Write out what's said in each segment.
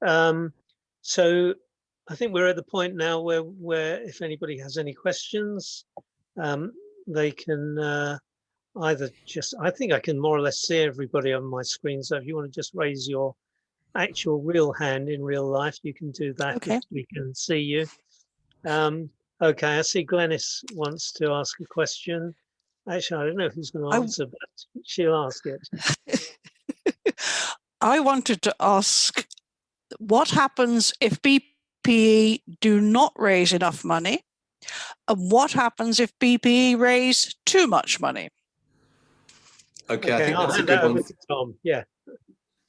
So I think we're at the point now where if anybody has any questions, they can either just, I think I can more or less see everybody on my screen. So if you want to just raise your actual real hand in real life, you can do that. Okay. If we can see you. Okay, I see Glenys wants to ask a question. Actually, I don't know who's going to answer, but she'll ask it. I wanted to ask, what happens if BPE do not raise enough money? And what happens if BPE raise too much money? Okay, I think that's a good one. Tom. Yeah.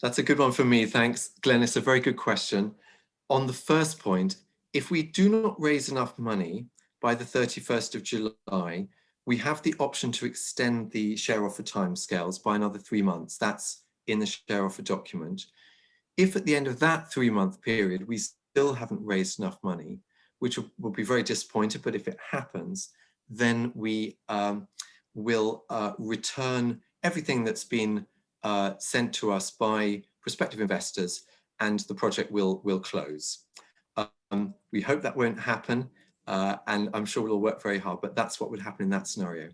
That's a good one for me, thanks. Glenn, it's a very good question. On the first point, if we do not raise enough money by the 31st of July, we have the option to extend the share offer timescales by another 3 months. That's in the share offer document. If at the end of that 3-month period, we still haven't raised enough money, which will be very disappointed, but if it happens, then we will return everything that's been sent to us by prospective investors, and the project will close. We hope that won't happen, and I'm sure we'll work very hard, but that's what would happen in that scenario.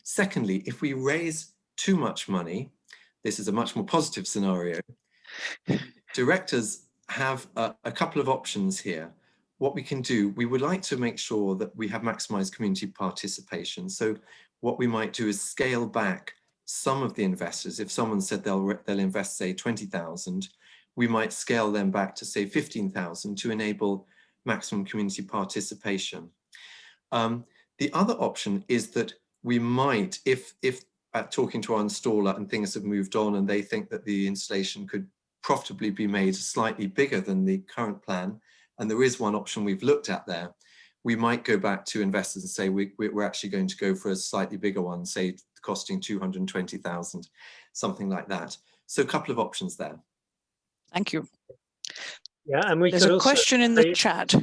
Secondly, if we raise too much money, this is a much more positive scenario. Directors have a couple of options here. What we can do, we would like to make sure that we have maximized community participation. So what we might do is scale back some of the investors. If someone said they'll invest, say, 20,000, we might scale them back to, say, 15,000 to enable maximum community participation. The other option is that we might, if talking to our installer and things have moved on and they think that the installation could profitably be made slightly bigger than the current plan, and there is one option we've looked at there, we might go back to investors and say we're actually going to go for a slightly bigger one, say costing 220,000, something like that. So a couple of options there. Thank you. Yeah, and there's a question in the chat.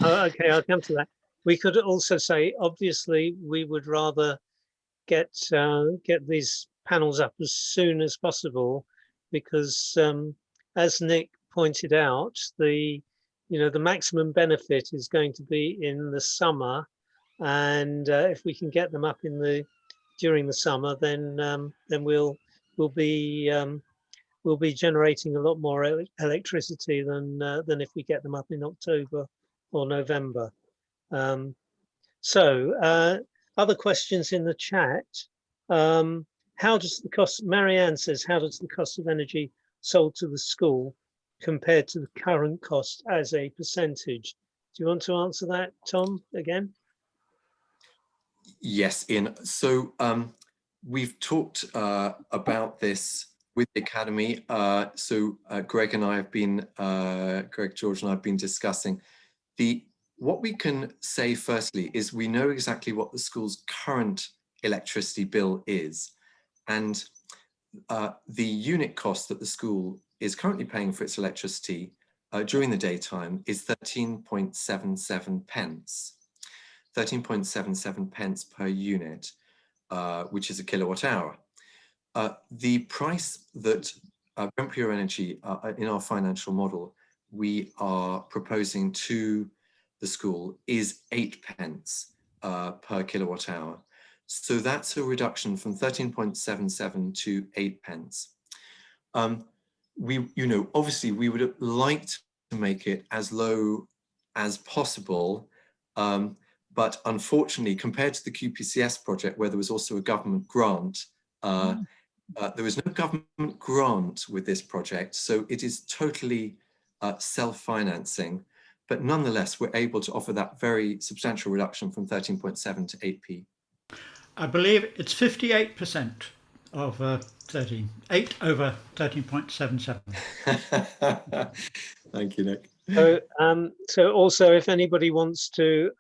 Oh, okay, I'll come to that. We could also say, obviously, we would rather get these panels up as soon as possible, because as Nick pointed out, the maximum benefit is going to be in the summer, and if we can get them up during the summer, then we'll be generating a lot more electricity than if we get them up in October or November. Other questions in the chat. How does the cost, Marianne says, how does the cost of energy sold to the school compared to the current cost as a percentage? Do you want to answer that, Tom, again? Yes, Ian. So we've talked about this with the Academy. Greg and I have been, Greg, George and I have been discussing what we can say firstly is we know exactly what the school's current electricity bill is. And the unit cost that the school is currently paying for its electricity during the daytime is 13.77 pence. 13.77 pence per unit, which is a kilowatt hour. The price that Brent Pure Energy, in our financial model, we are proposing to the school is 8 pence per kilowatt hour. So that's a reduction from 13.77 to 8 pence. Obviously we would like to make it as low as possible, but unfortunately, compared to the QPCS project, where there was also a government grant, there was no government grant with this project, so it is totally self-financing. But nonetheless, we're able to offer that very substantial reduction from 13.7 to 8p. I believe it's 58% of 8 over 13.77. Thank you, Nick. So also, if anybody wants to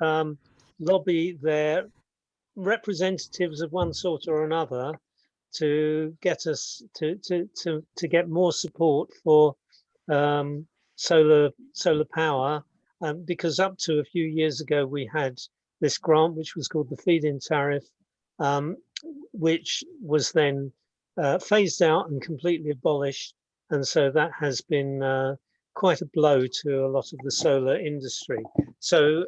lobby their representatives of one sort or another to get us to get more support for solar power, because up to a few years ago we had this grant which was called the feed-in tariff, which was then phased out and completely abolished, and so that has been quite a blow to a lot of the solar industry. So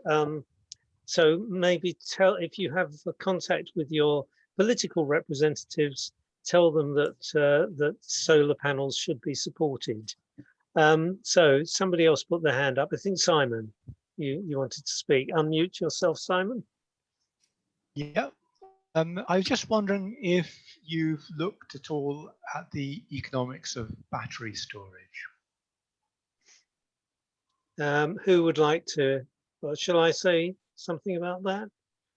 so maybe if you have a contact with your political representatives, tell them that that solar panels should be supported. So somebody else put their hand up. I think Simon, you wanted to speak. Unmute yourself, Simon. Yeah, I was just wondering if you've looked at all at the economics of battery storage. Who would like to, well, shall I say something about that?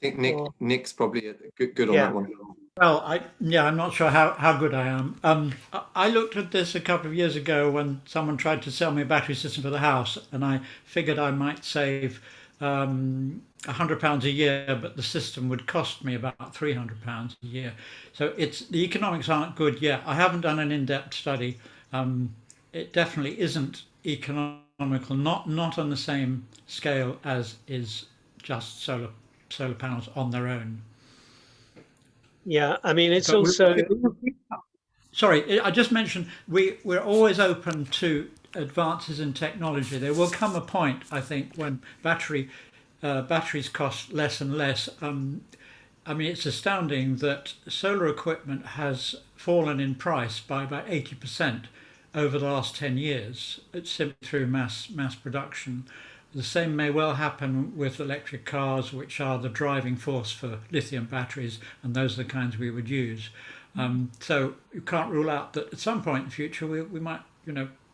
I think Or- Nick's probably good on Yeah. that one. Well, I'm not sure how good I am. I looked at this a couple of years ago when someone tried to sell me a battery system for the house, and I figured I might save £100 a year, but the system would cost me about £300 a year. So the economics aren't good yet. I haven't done an in-depth study. It definitely isn't economical, not on the same scale as is just solar panels on their own. Yeah, I mean, it's But also, sorry, I just mentioned we're always open to advances in technology. There will come a point, I think, when batteries cost less and less. I mean, it's astounding that solar equipment has fallen in price by about 80% over the last 10 years. It's simply through mass production. The same may well happen with electric cars, which are the driving force for lithium batteries, and those are the kinds we would use. So you can't rule out that at some point in the future we might,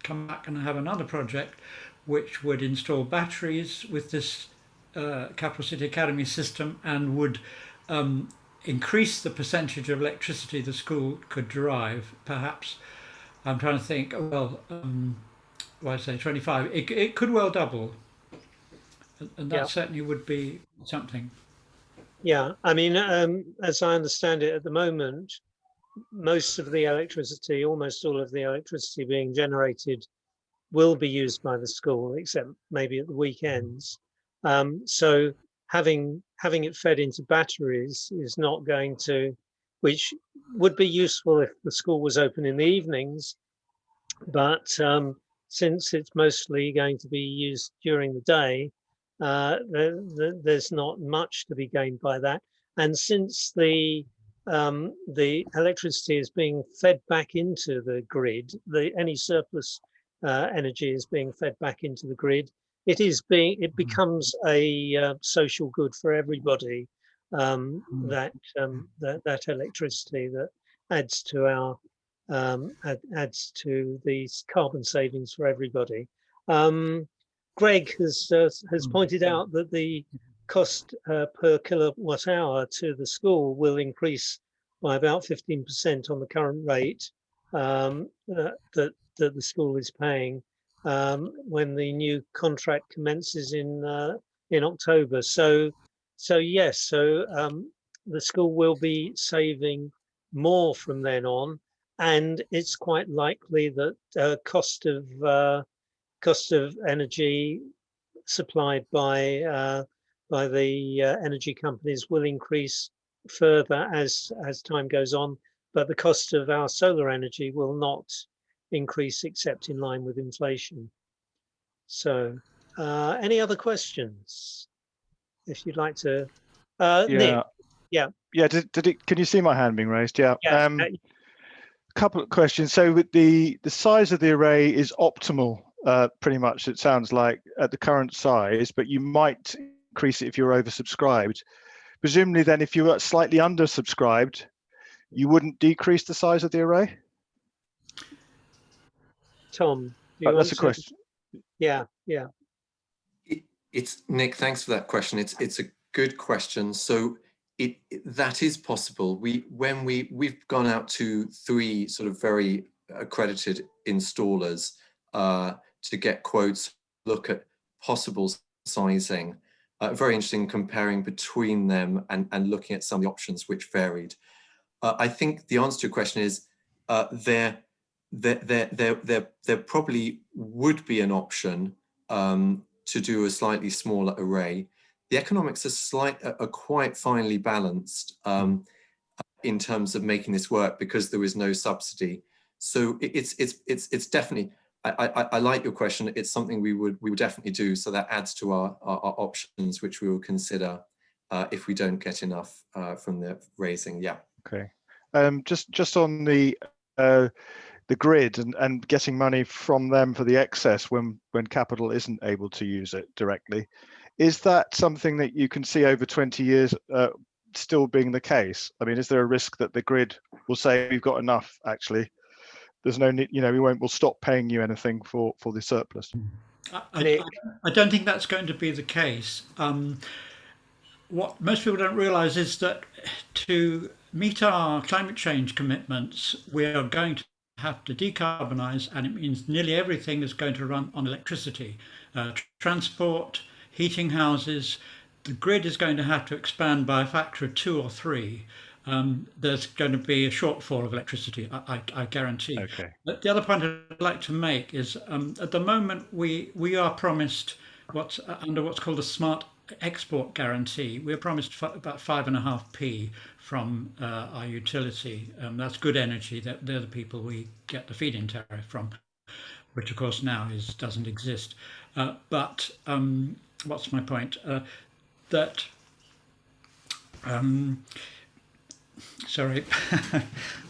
come back and have another project which would install batteries with this Capital City Academy system and would increase the percentage of electricity the school could derive. Perhaps, I'm trying to think, well, what I say, 25, it could well double. And that Yeah. certainly would be something. yeah, I mean, as I understand it at the moment, most of the electricity, almost all of the electricity being generated will be used by the school, except maybe at the weekends. So having it fed into batteries is not going to, which would be useful if the school was open in the evenings, but since it's mostly going to be used during the day, there's not much to be gained by that. And since the electricity is being fed back into the grid, any surplus energy is being fed back into the grid. It becomes a social good for everybody. That electricity that adds to our adds to these carbon savings for everybody. Greg has pointed out that the cost per kilowatt hour to the school will increase by about 15% on the current rate that the school is paying when the new contract commences in October. So yes, the school will be saving more from then on, and it's quite likely that cost of energy supplied by the energy companies will increase further as time goes on, but the cost of our solar energy will not increase except in line with inflation. So any other questions? If you'd like to, Nick. Yeah. Can you see my hand being raised? Yeah. Yeah. Couple of questions. So with the size of the array is optimal, pretty much, it sounds like, at the current size, but you might increase it if you're oversubscribed. Presumably then, if you were slightly undersubscribed, you wouldn't decrease the size of the array? Tom, do you That's a question. Yeah. It's Nick, thanks for that question. It's a good question. So that is possible. We've gone out to 3 sort of very accredited installers to get quotes, look at possible sizing. Very interesting comparing between them and looking at some of the options which varied. I think the answer to your question is there probably would be an option to do a slightly smaller array. The economics are quite finely balanced in terms of making this work because there is no subsidy. So it's definitely I like your question. It's something we would definitely do. So that adds to our options, which we will consider if we don't get enough from the raising. Yeah. Okay. Just on the grid and getting money from them for the excess when capital isn't able to use it directly, is that something that you can see over 20 years still being the case? I mean, is there a risk that the grid will say we've got enough? Actually, there's no need. We'll stop paying you anything for the surplus. I don't think that's going to be the case. What most people don't realise is that to meet our climate change commitments, we are going to have to decarbonise, and it means nearly everything is going to run on electricity. Transport, heating houses, the grid is going to have to expand by a factor of 2 or 3. There's going to be a shortfall of electricity, I guarantee. Okay. But the other point I'd like to make is at the moment we are promised under what's called a smart export guarantee. We're promised about 5.5p from our utility. That's good energy. They're the people we get the feed-in tariff from, which of course now doesn't exist. But what's my point? Sorry,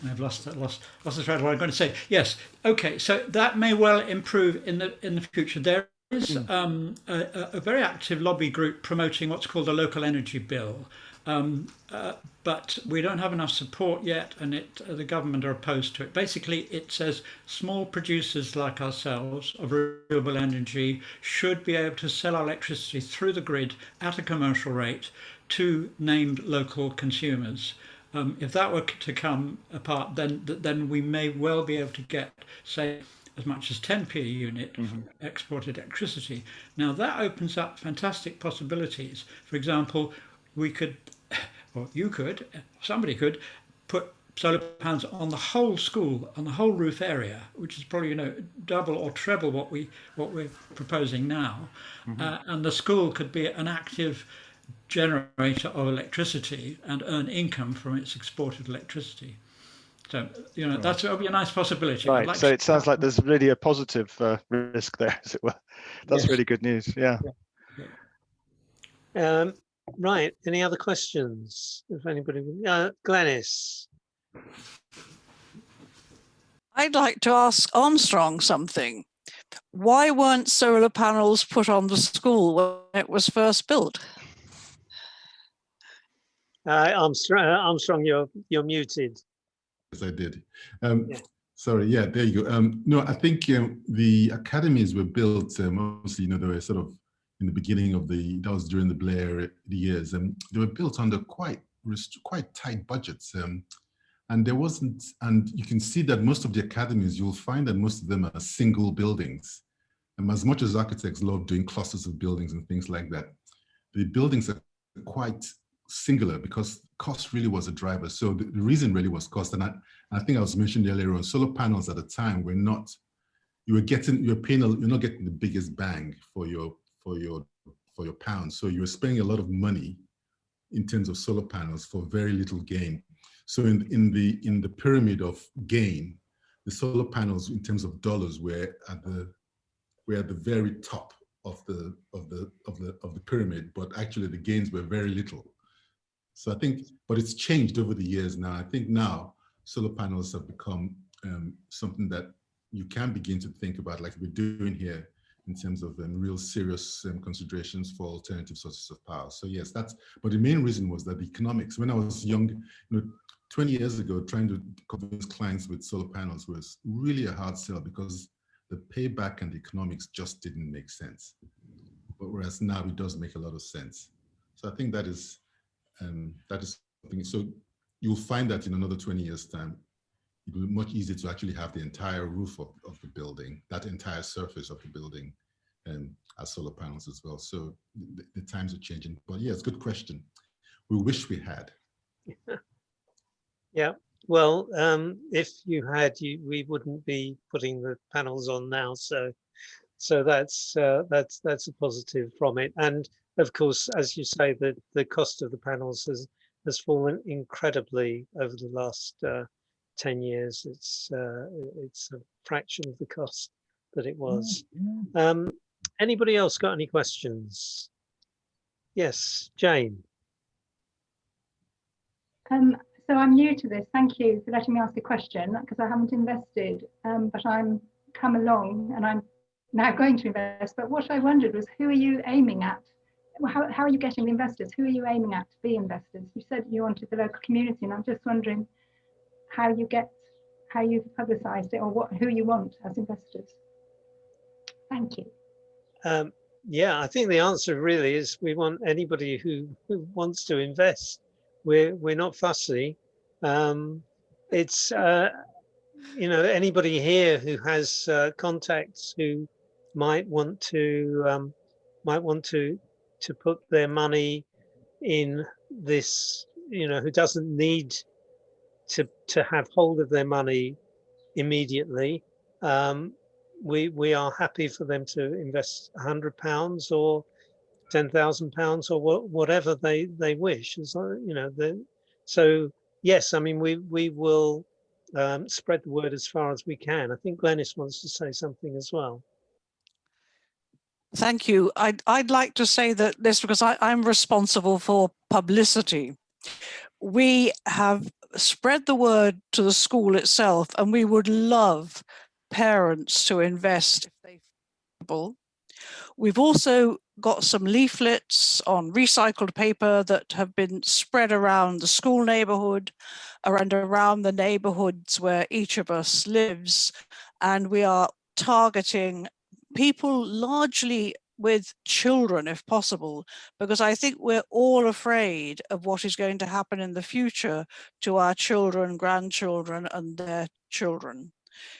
I've lost the thread of what I'm going to say. Yes, okay. So that may well improve in the future. There is a very active lobby group promoting what's called a local energy bill, but we don't have enough support yet, and the government are opposed to it. Basically, it says small producers like ourselves of renewable energy should be able to sell our electricity through the grid at a commercial rate to named local consumers. If that were to come apart, then we may well be able to get, say, as much as 10p a unit for exported electricity. Now that opens up fantastic possibilities. For example, we could, or you could, somebody could put solar panels on the whole school, on the whole roof area, which is probably double or treble what we're proposing now, and the school could be an active generator of electricity and earn income from its exported electricity. So that would be a nice possibility. Right. So it sounds like there's really a positive risk there, as it were. That's really good news. Yeah. Right. Any other questions? If anybody, Glenys. I'd like to ask Armstrong something. Why weren't solar panels put on the school when it was first built? Armstrong, you're muted. Yes, I did. Sorry, yeah, there you go. No, I think the academies were built, mostly, they were sort of in the beginning of that was during the Blair years. They were built under quite tight budgets. And there wasn't, and you can see that most of the academies, you'll find that most of them are single buildings. And as much as architects love doing clusters of buildings and things like that, the buildings are quite singular because cost really was a driver. So the reason really was cost. And I think I was mentioned earlier on, solar panels at the time were not, you're not getting the biggest bang for your pound. So you were spending a lot of money in terms of solar panels for very little gain. So in the pyramid of gain, the solar panels in terms of dollars were at the very top of the pyramid, but actually the gains were very little. So I think, but it's changed over the years now. I think now solar panels have become something that you can begin to think about, like we're doing here, in terms of real serious considerations for alternative sources of power. So yes, but the main reason was that the economics. When I was young, 20 years ago, trying to convince clients with solar panels was really a hard sell because the payback and the economics just didn't make sense. But whereas now it does make a lot of sense. So I think that is something. So you'll find that in another 20 years' time, it will be much easier to actually have the entire roof of the building, that entire surface of the building, as solar panels as well. So the times are changing. But yeah, it's a good question. We wish we had. Yeah. Well, if you had, we wouldn't be putting the panels on now. So that's a positive from it. And of course, as you say, the cost of the panels has fallen incredibly over the last 10 years. It's a fraction of the cost that it was. Anybody else got any questions? Yes, Jane. So I'm new to this. Thank you for letting me ask a question, because I haven't invested, but I'm come along and I'm now going to invest. But what I wondered was, who are you aiming at? How are you getting the investors? Who are you aiming at to be investors? You said you wanted the local community, and I'm just wondering how you've publicised it, or who you want as investors. Thank you. Yeah, I think the answer really is we want anybody who wants to invest. We're not fussy. It's anybody here who has contacts who might want to put their money in this, who doesn't need to have hold of their money immediately. We are happy for them to invest £100 or £10,000 or whatever they wish. So yes, I mean we will spread the word as far as we can. I think Glenys wants to say something as well. Thank you. I'd like to say that this, because I'm responsible for publicity. We have spread the word to the school itself, and we would love parents to invest if they feel. We've also got some leaflets on recycled paper that have been spread around the school neighbourhood and around the neighbourhoods where each of us lives, and we are targeting people largely with children if possible, because I think we're all afraid of what is going to happen in the future to our children, grandchildren and their children.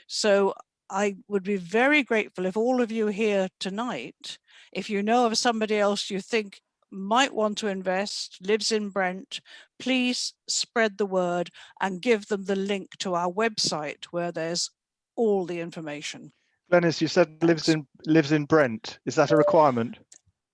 So I would be very grateful if all of you here tonight, if you know of somebody else you think might want to invest, lives in Brent, please spread the word and give them the link to our website where there's all the information. Glenys, you said lives in Brent. Is that a requirement?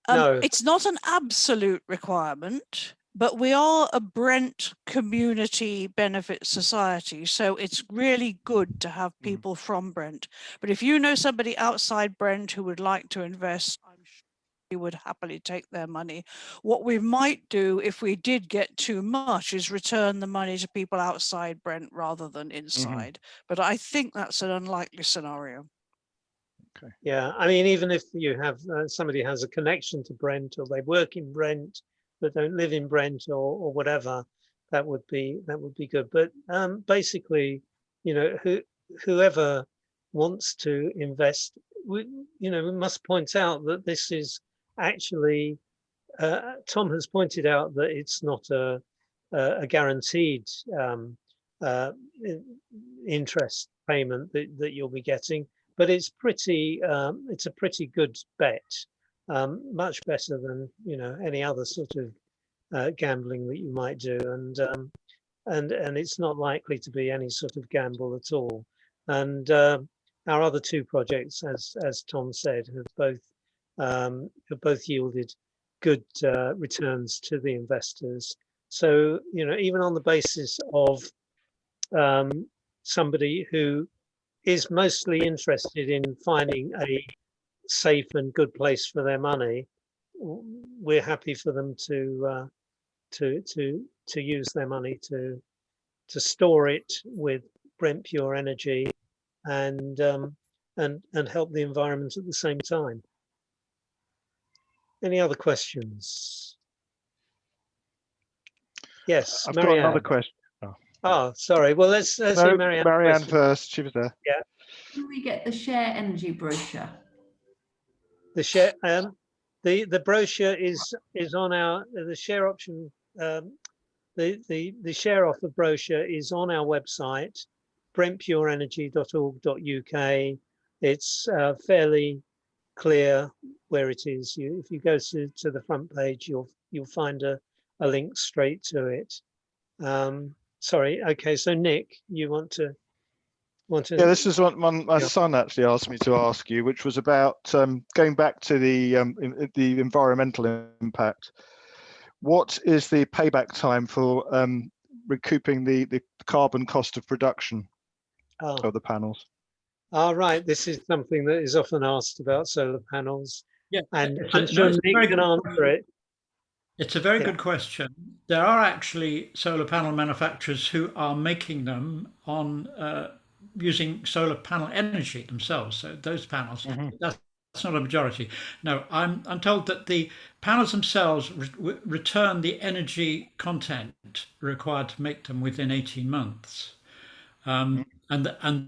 No. It's not an absolute requirement, but we are a Brent community benefit society, so it's really good to have people from Brent. But if you know somebody outside Brent who would like to invest, I'm sure we would happily take their money. What we might do if we did get too much is return the money to people outside Brent rather than inside. But I think that's an unlikely scenario. Okay. Yeah, I mean, even if you have somebody has a connection to Brent, or they work in Brent but don't live in Brent, or whatever, that would be good. But basically, whoever wants to invest, we must point out that this is actually Tom has pointed out that it's not a guaranteed interest payment that you'll be getting. But it's a pretty good bet, much better than any other sort of gambling that you might do, and it's not likely to be any sort of gamble at all. And our other two projects, as Tom said, have both yielded good returns to the investors. So even on the basis of somebody who is mostly interested in finding a safe and good place for their money, we're happy for them to use their money to store it with Brent Pure Energy and help the environment at the same time. Any other questions? Yes, I've Marianne. got another question. Oh, sorry. Well, let's hear Marianne. Marianne first. She was there. Yeah. Can we get the share energy brochure? The share, the brochure is on the share option. The share offer brochure is on our website, brentpureenergy.org.uk. It's fairly clear where it is. If you go to the front page, you'll find a link straight to it. Sorry. Okay. So Nick, you want to? Yeah, this is what my son actually asked me to ask you, which was about going back to the environmental impact. What is the payback time for recouping the carbon cost of production of the panels? Right. This is something that is often asked about solar panels, Yeah, and it's I'm sure it's a Nick very can good answer it. It's a very Yeah. good question. There are actually solar panel manufacturers who are making them on using solar panel energy themselves. So those panels, that's not a majority. No, I'm told that the panels themselves return the energy content required to make them within 18 months. And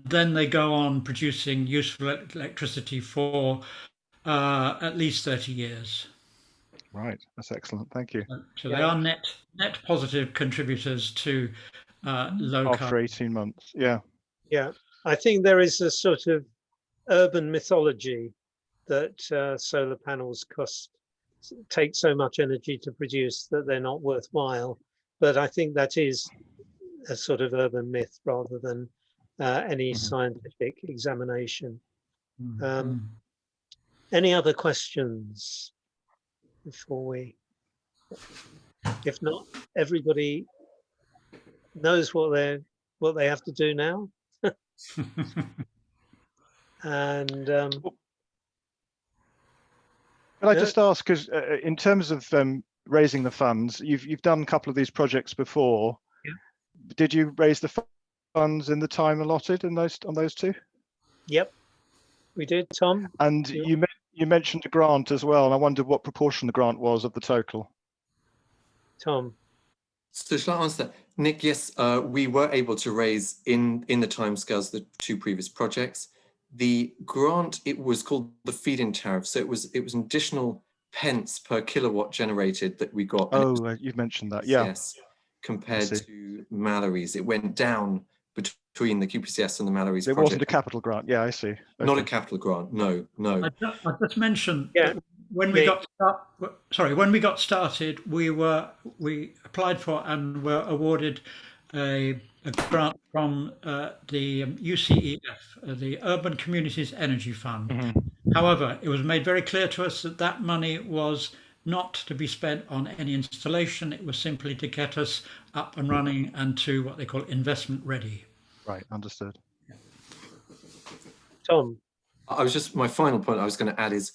then they go on producing useful electricity for at least 30 years. Right, that's excellent. Thank you. So Yeah. they are net positive contributors to low After carbon. 18 months, yeah. Yeah. I think there is a sort of urban mythology that solar panels take so much energy to produce that they're not worthwhile. But I think that is a sort of urban myth rather than any scientific examination. Any other questions before we? If not, everybody knows what they have to do now. And Can I just ask, because in terms of raising the funds, you've done a couple of these projects before. Yeah. Did you raise the funds in the time allotted on those two? Yep, we did, Tom. And you mentioned a grant as well, and I wondered what proportion the grant was of the total. Tom. So shall I answer that? Nick, yes, we were able to raise in the timescales the two previous projects. The grant, it was called the feed-in tariff. So it was an additional pence per kilowatt generated that we got. Oh, you've mentioned that, yeah. Yes, compared to Mallory's. It went down between the QPCS and the Mallory's project. It wasn't a capital grant, yeah, I see. Okay. Not a capital grant, no. I just mentioned Yeah. when we got started, we applied for and were awarded a grant from the UCEF, the Urban Communities Energy Fund. However, it was made very clear to us that that money was not to be spent on any installation. It was simply to get us up and running and to what they call investment ready. Right, understood. Tom. My final point I was going to add is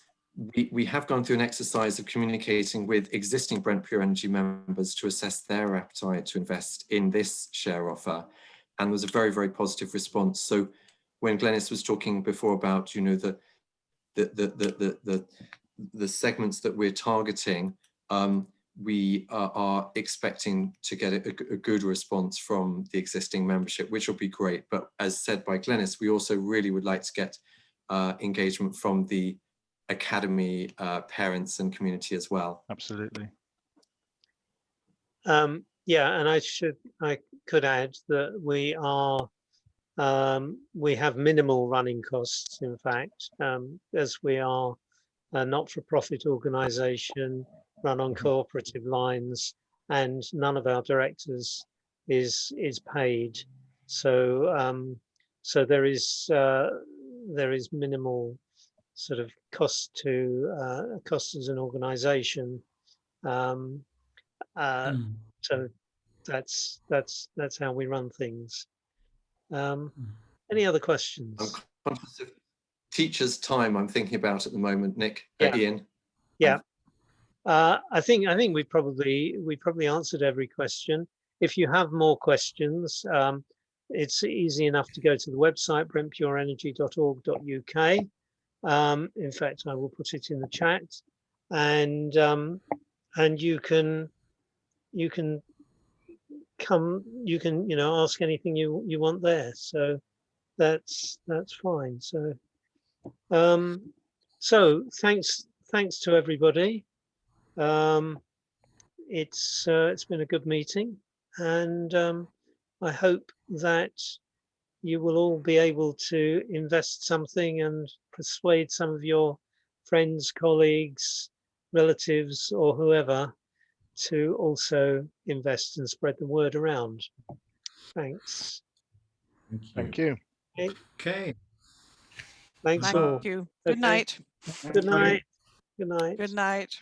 we have gone through an exercise of communicating with existing Brent Pure Energy members to assess their appetite to invest in this share offer, and there was a very, very positive response. So when Glenys was talking before about, you know, the segments that we're targeting, we are expecting to get a good response from the existing membership, which will be great. But as said by Glenys, we also really would like to get engagement from the Academy parents and community as well. Absolutely. Yeah, and I could add that we have minimal running costs, in fact, as we are a not-for-profit organisation run on cooperative lines, and none of our directors is paid. So so there is minimal sort of cost as an organisation. So that's how we run things. Any other questions? I'm conscious of teachers' time I'm thinking about at the moment, Nick. Yeah. Ian. Yeah. I think we probably answered every question. If you have more questions, it's easy enough to go to the website brentpureenergy.org.uk. In fact, I will put it in the chat, and you can come, you know, ask anything you want there. So that's fine. So so thanks to everybody. It's been a good meeting, and I hope that you will all be able to invest something and persuade some of your friends, colleagues, relatives, or whoever to also invest and spread the word around. Thanks. Thank you. Okay. Thanks all. Thank you. Okay. Good night. Good night. Good night. Good night.